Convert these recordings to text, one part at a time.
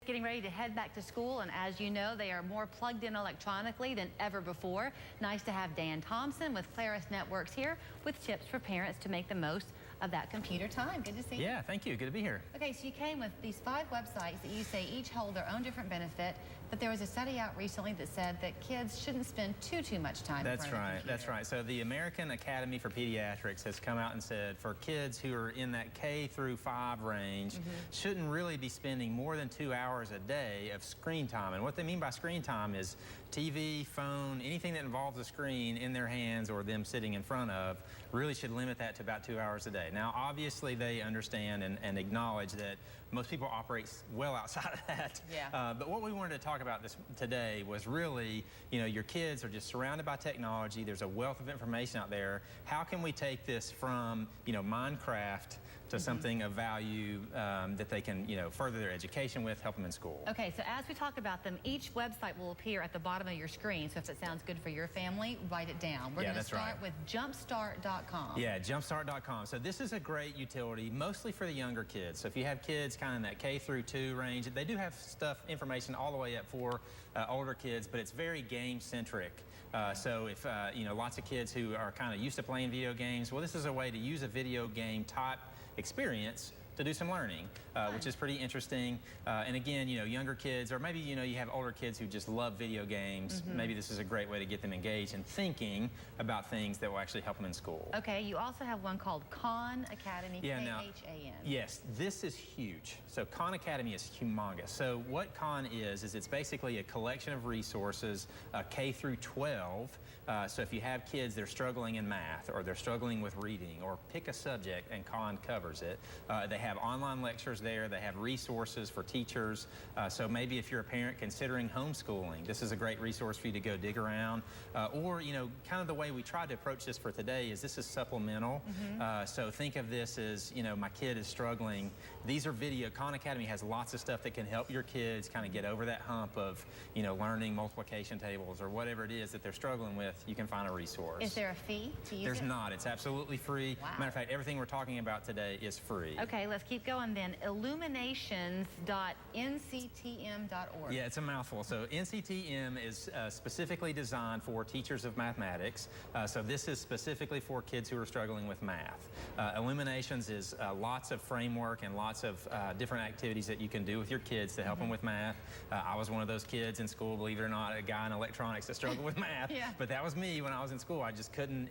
Getting ready to head back to school, and as you know, they are more plugged in electronically than ever before. Nice to have Dan Thompson with Claris Networks here with tips for parents to make the most of that computer time. Good to see you. Yeah, thank you. Good to be here. Okay, so you came with these 5 websites that you say each hold their own different benefit, but there was a study out recently that said that kids shouldn't spend too much time in front of the computer. That's right. So the American Academy for Pediatrics has come out and said for kids who are in that K through 5 range, shouldn't really be spending more than 2 hours a day of screen time. And what they mean by screen time is TV, phone, anything that involves a screen in their hands or them sitting in front of, really should limit that to about 2 hours a day. Now, obviously, they understand and acknowledge that most people operate well outside of that. Yeah. But what we wanted to talk about today was really, you know, your kids are just surrounded by technology. There's a wealth of information out there. How can we take this from, you know, Minecraft to something of value that they can, you know, further their education with, help them in school? Okay, so as we talk about them, each website will appear at the bottom of your screen. So if it sounds good for your family, write it down. We're going to start with jumpstart.com. Yeah, jumpstart.com. So this is a great utility, mostly for the younger kids. So if you have kids kind of in that K through 2 range, they do have information all the way up for older kids, but it's very game-centric. So if, you know, lots of kids who are kind of used to playing video games, well, this is a way to use a video game type experience to do some learning, which is pretty interesting. And again, you know, younger kids, or maybe, you know, you have older kids who just love video games. Maybe this is a great way to get them engaged and thinking about things that will actually help them in school. Okay, you also have one called Khan Academy, K-H-A-N. Yes, this is huge. So Khan Academy is humongous. So what Khan is it's basically a collection of resources, K through 12. So if you have kids that are struggling in math, or they're struggling with reading, or pick a subject and Khan covers it, they have online lectures there. They have resources for teachers. So maybe if you're a parent considering homeschooling, this is a great resource for you to go dig around. Or, you know, kind of the way we tried to approach this for today is this is supplemental. So think of this as, you know, my kid is struggling. These are video. Khan Academy has lots of stuff that can help your kids kind of get over that hump of, you know, learning multiplication tables or whatever it is that they're struggling with. You can find a resource. Is there a fee to use There's not. It's absolutely free. Wow. Matter of fact, everything we're talking about today is free. Okay, let's keep going then. Illuminations.nctm.org. Yeah, it's a mouthful. So NCTM is specifically designed for teachers of mathematics. So this is specifically for kids who are struggling with math. Illuminations is lots of framework and lots of different activities that you can do with your kids to help them with math. I was one of those kids in school, believe it or not, a guy in electronics that struggled with math. But that was me when I was in school. I just couldn't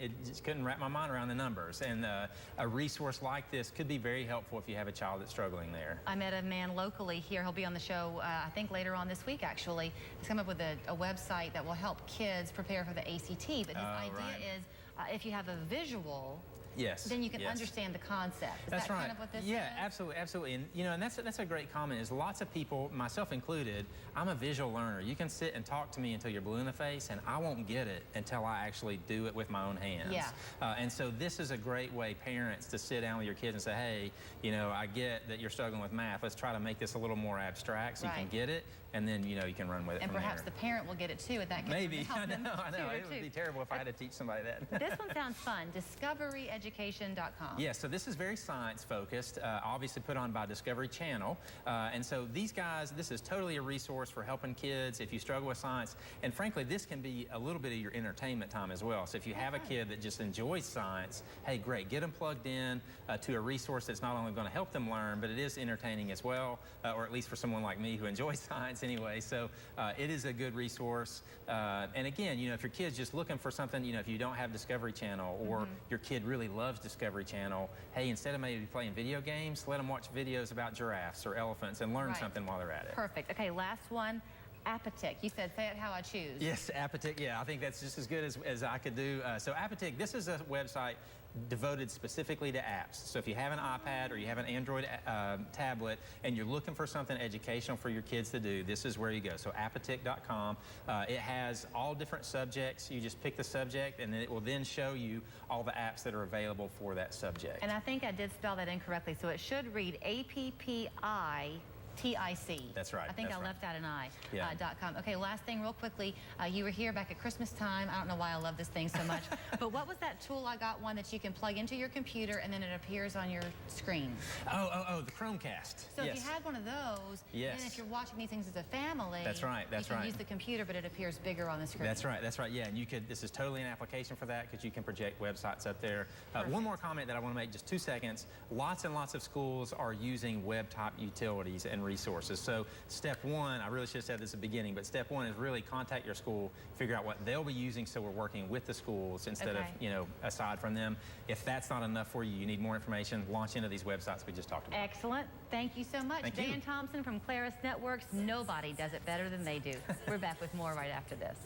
wrap my mind around the numbers. And a resource like this could be very helpful if you have a child that's struggling there. I met a man locally here. He'll be on the show, I think, later on this week, actually. He's come up with a website that will help kids prepare for the ACT. But his idea is if you have a visual, then you can understand the concept. Is that kind of what this is? Yeah, absolutely. And, you know, and that's a great comment, is lots of people, myself included, I'm a visual learner. You can sit and talk to me until you're blue in the face, and I won't get it until I actually do it with my own hands. And so this is a great way, parents, to sit down with your kids and say, hey, you know, I get that you're struggling with math. Let's try to make this a little more abstract so you can get it, and then, you know, you can run with it and from perhaps there. the parent will get it too, and that can help I them know. It would be terrible if I had to teach somebody that. This one sounds fun. DiscoveryEducation.com. Yeah, so this is very science-focused, obviously put on by Discovery Channel. And so these guys, this is totally a resource for helping kids if you struggle with science. And frankly, this can be a little bit of your entertainment time as well. So if you have a kid that just enjoys science, hey, great, get them plugged in to a resource that's not only going to help them learn, but it is entertaining as well, or at least for someone like me who enjoys science anyway. So it is a good resource. And again, you know, if your kid's just looking for something, you know, if you don't have Discovery Channel, or your kid really loves Discovery Channel, hey, instead of maybe playing video games, let them watch videos about giraffes or elephants and learn something while they're at it. Perfect. Okay, last one. Apotic. You said, say it how I choose. Yes, Apotic. Yeah, I think that's just as good as I could do. So Apotic, this is a website devoted specifically to apps. So if you have an iPad or you have an Android tablet and you're looking for something educational for your kids to do, this is where you go. So apotic.com. It has all different subjects. You just pick the subject, and then it will then show you all the apps that are available for that subject. And I think I did spell that incorrectly, so it should read APPI TIC. That's right. I think that's I right. left out an I. Yeah. .com. Okay, last thing real quickly. You were here back at Christmas time. I don't know why I love this thing so much. But what was that tool? I got one that you can plug into your computer and then it appears on your screen. Oh, the Chromecast. So yes. if you had one of those, Yes. then if you're watching these things as a family, That's right. That's you can right. use the computer, but it appears bigger on the screen. That's right. That's right. Yeah, and you could. This is totally an application for that because you can project websites up there. One more comment that I want to make, just 2 seconds. Lots and lots of schools are using web-type utilities and resources. So step one, I really should have said this at the beginning, but step one is really contact your school, figure out what they'll be using, so we're working with the schools instead of aside from them. If that's not enough for you, you need more information. Launch into these websites we just talked about. Excellent. Thank you so much. Thank Dan you. Thompson from Claris Networks. Nobody does it better than they do. We're back with more right after this.